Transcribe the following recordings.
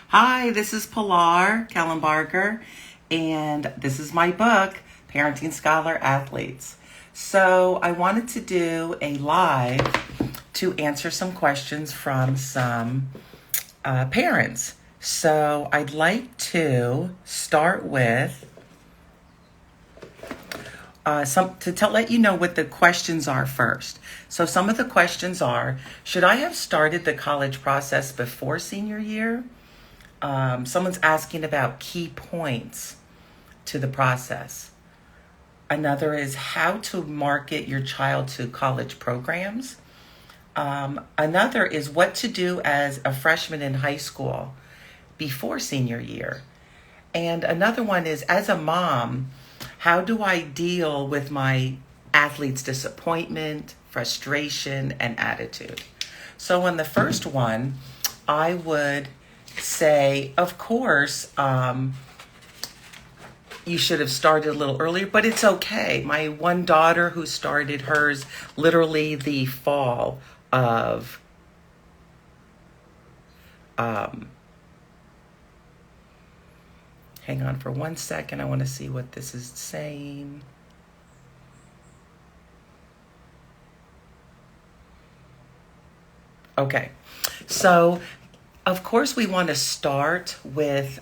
Hi, this is Pilar Kellenbarger, and this is my book, Parenting Scholar Athletes. So I wanted to do a live to answer some questions from some parents. So I'd like to start with let you know what the questions are first. So some of the questions are, should I have started the college process before senior year? Someone's asking about key points to the process. Another is how to market your child to college programs. Another is what to do as a freshman in high school before senior year. And another one is, as a mom, how do I deal with my athlete's disappointment, frustration, and attitude? So on the first one, I would say, of course, you should have started a little earlier, but it's okay. My one daughter who started hers literally the fall of hang on for 1 second. I want to see what this is saying. Okay. So, of course, we want to start with,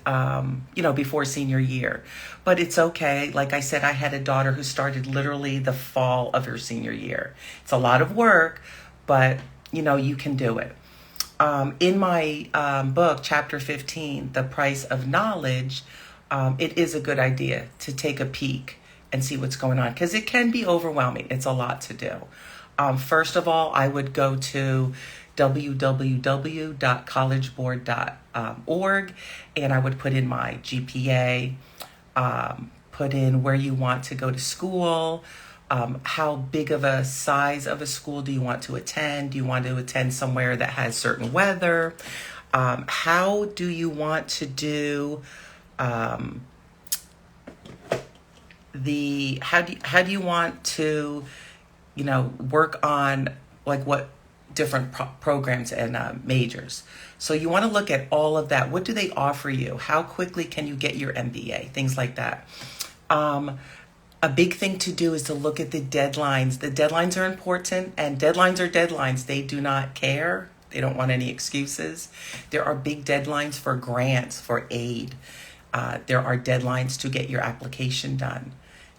before senior year. But it's okay. Like I said, I had a daughter who started literally the fall of her senior year. It's a lot of work, but, you can do it. In my book, Chapter 15, The Price of Knowledge, it is a good idea to take a peek and see what's going on, because it can be overwhelming. It's a lot to do. First of all, I would go to www.collegeboard.org, and I would put in my GPA, put in where you want to go to school, how big of a size of a school do you want to attend? Do you want to attend somewhere that has certain weather? How do you want to do how do you want to, work on like what different programs and majors? So you want to look at all of that. What do they offer you? How quickly can you get your MBA? Things like that. A big thing to do is to look at the deadlines. The deadlines are important, and deadlines are deadlines. They do not care. They don't want any excuses. There are big deadlines for grants, for aid. There are deadlines to get your application done.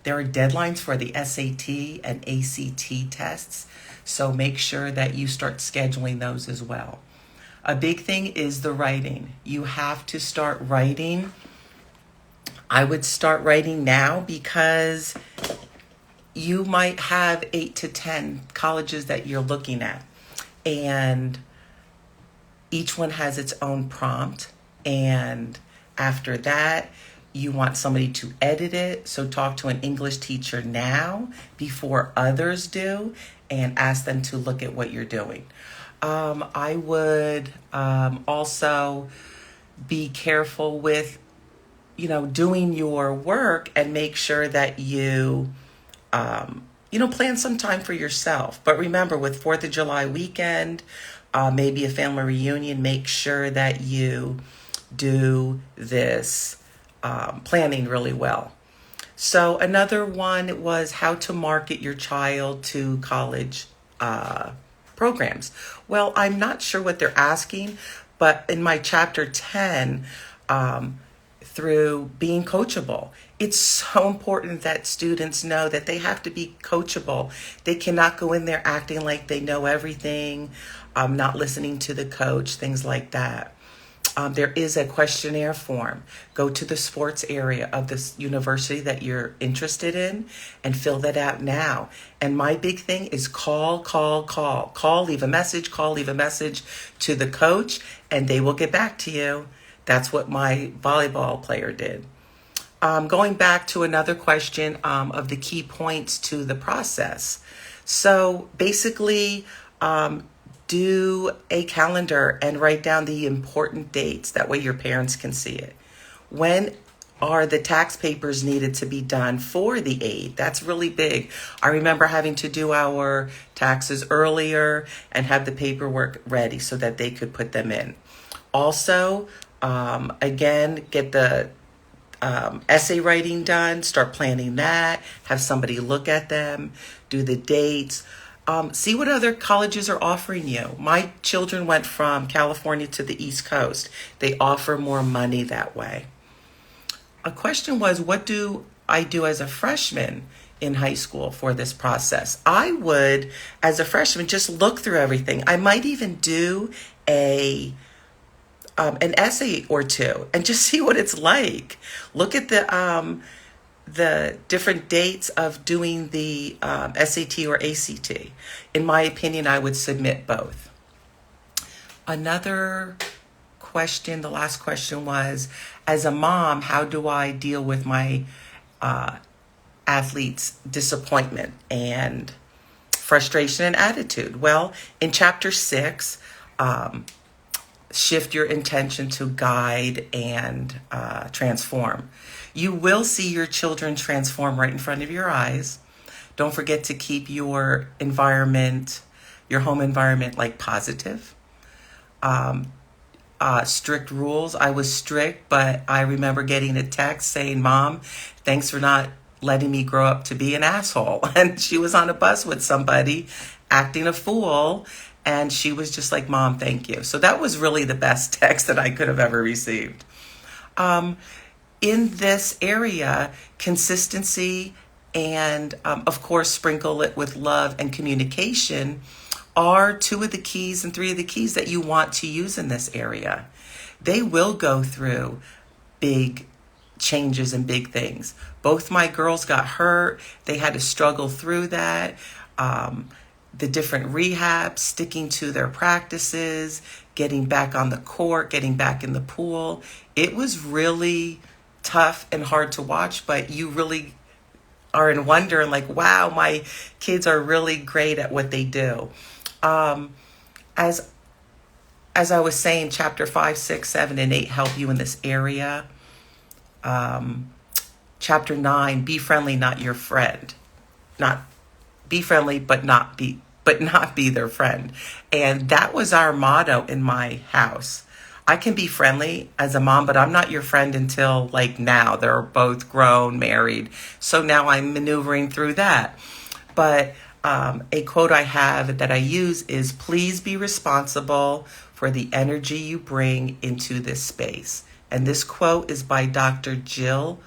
There are deadlines for the SAT and ACT tests, so make sure that you start scheduling those as well. A big thing is the writing. You have to start writing. I would start writing now, because you might have 8 to 10 colleges that you're looking at, and each one has its own prompt, and after that, you want somebody to edit it. So talk to an English teacher now before others do, and ask them to look at what you're doing. I would also be careful with, doing your work, and make sure that you, plan some time for yourself. But remember, with 4th of July weekend, maybe a family reunion, make sure that you do this planning really well. So another one was how to market your child to college programs. Well, I'm not sure what they're asking, but in my chapter 10, through being coachable, it's so important that students know that they have to be coachable. They cannot go in there acting like they know everything, not listening to the coach, things like that. There is a questionnaire form. Go to the sports area of this university that you're interested in and fill that out now. And my big thing is call, leave a message to the coach, and they will get back to you. That's what my volleyball player did. Going back to another question of the key points to the process. So basically, do a calendar and write down the important dates. That way your parents can see it. When are the tax papers needed to be done for the aid? That's really big. I remember having to do our taxes earlier and have the paperwork ready so that they could put them in. Also, Again, get the essay writing done, start planning that, have somebody look at them, do the dates, see what other colleges are offering you. My children went from California to the East Coast. They offer more money that way. A question was, what do I do as a freshman in high school for this process? I would, as a freshman, just look through everything. I might even do an essay or two and just see what it's like. Look at the different dates of doing the SAT or ACT. In my opinion, I would submit both. Another question, the last question was, as a mom, how do I deal with my athletes' disappointment and frustration and attitude? Well, in chapter 6, shift your intention to guide and transform. You will see your children transform right in front of your eyes. Don't forget to keep your environment, your home environment, like positive. Strict rules. I was strict, but I remember getting a text saying, "Mom, thanks for not letting me grow up to be an asshole." And she was on a bus with somebody acting a fool. And she was just like, "Mom, thank you." So that was really the best text that I could have ever received. In this area, consistency and, of course, sprinkle it with love and communication are 2 of the keys and 3 of the keys that you want to use in this area. They will go through big changes and big things. Both my girls got hurt. They had to struggle through that. The different rehabs, sticking to their practices, getting back on the court, getting back in the pool. It was really tough and hard to watch, but you really are in wonder and like, wow, my kids are really great at what they do. As I was saying, chapter 5, 6, 7, and 8 help you in this area. Chapter 9, be friendly, not your friend. Not be friendly, but not be their friend. And that was our motto in my house. I can be friendly as a mom, but I'm not your friend until like now. They're both grown, married. So now I'm maneuvering through that. But a quote I have that I use is, "Please be responsible for the energy you bring into this space." And this quote is by Dr. Jill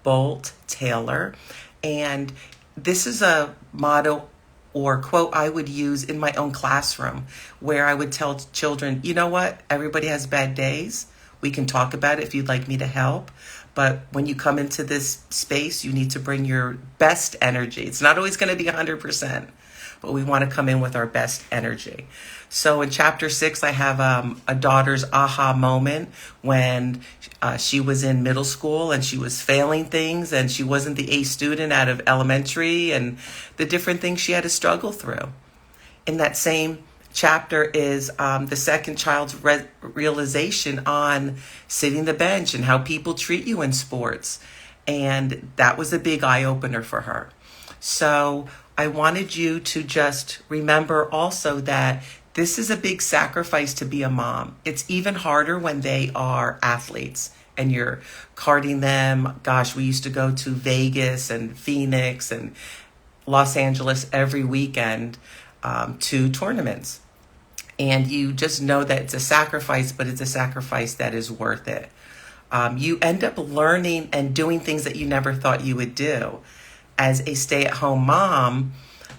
Bolt Taylor. And this is a motto or quote I would use in my own classroom, where I would tell children, you know what, everybody has bad days. We can talk about it if you'd like me to help. But when you come into this space, you need to bring your best energy. It's not always going to be 100%, but we want to come in with our best energy. So in chapter 6, I have a daughter's aha moment when she was in middle school and she was failing things and she wasn't the A student out of elementary and the different things she had to struggle through. In that same chapter is the second child's realization on sitting the bench and how people treat you in sports. And that was a big eye-opener for her. So I wanted you to just remember also that this is a big sacrifice to be a mom. It's even harder when they are athletes and you're carting them. Gosh, we used to go to Vegas and Phoenix and Los Angeles every weekend to tournaments. And you just know that it's a sacrifice, but it's a sacrifice that is worth it. You end up learning and doing things that you never thought you would do. As a stay-at-home mom,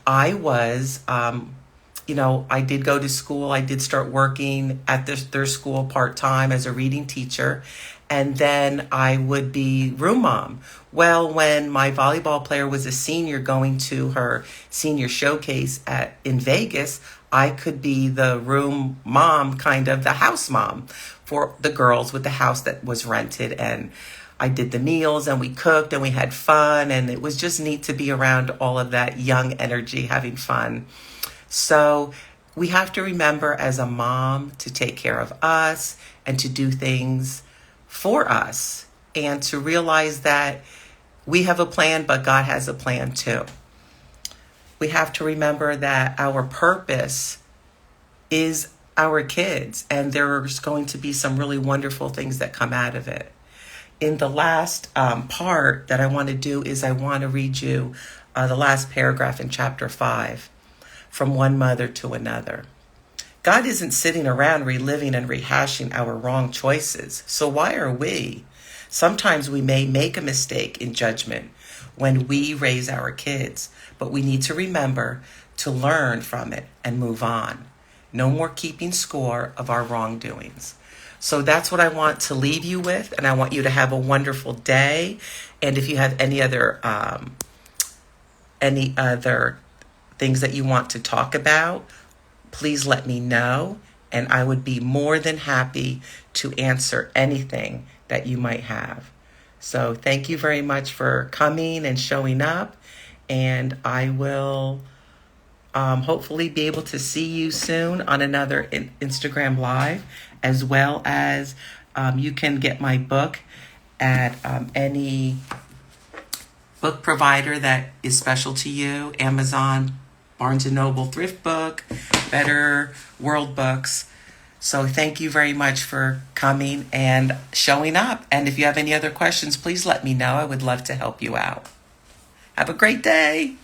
I was, I did go to school. I did start working at their school part-time as a reading teacher. And then I would be room mom. Well, when my volleyball player was a senior going to her senior showcase in Vegas, I could be the room mom, kind of the house mom for the girls with the house that was rented. And I did the meals and we cooked and we had fun. And it was just neat to be around all of that young energy, having fun. So we have to remember as a mom to take care of us and to do things for us and to realize that we have a plan, but God has a plan too. We have to remember that our purpose is our kids, and there's going to be some really wonderful things that come out of it. In the last part that I want to do is I want to read you the last paragraph in chapter 5, From One Mother to Another. God isn't sitting around reliving and rehashing our wrong choices, so why are we? Sometimes we may make a mistake in judgment when we raise our kids, but we need to remember to learn from it and move on. No more keeping score of our wrongdoings. So that's what I want to leave you with, and I want you to have a wonderful day. And if you have any other things that you want to talk about, please let me know, and I would be more than happy to answer anything that you might have. So thank you very much for coming and showing up, and I will hopefully be able to see you soon on another Instagram Live, as well as you can get my book at any book provider that is special to you, Amazon, Barnes & Noble, Thrift Book, Better World Books. So thank you very much for coming and showing up. And if you have any other questions, please let me know. I would love to help you out. Have a great day.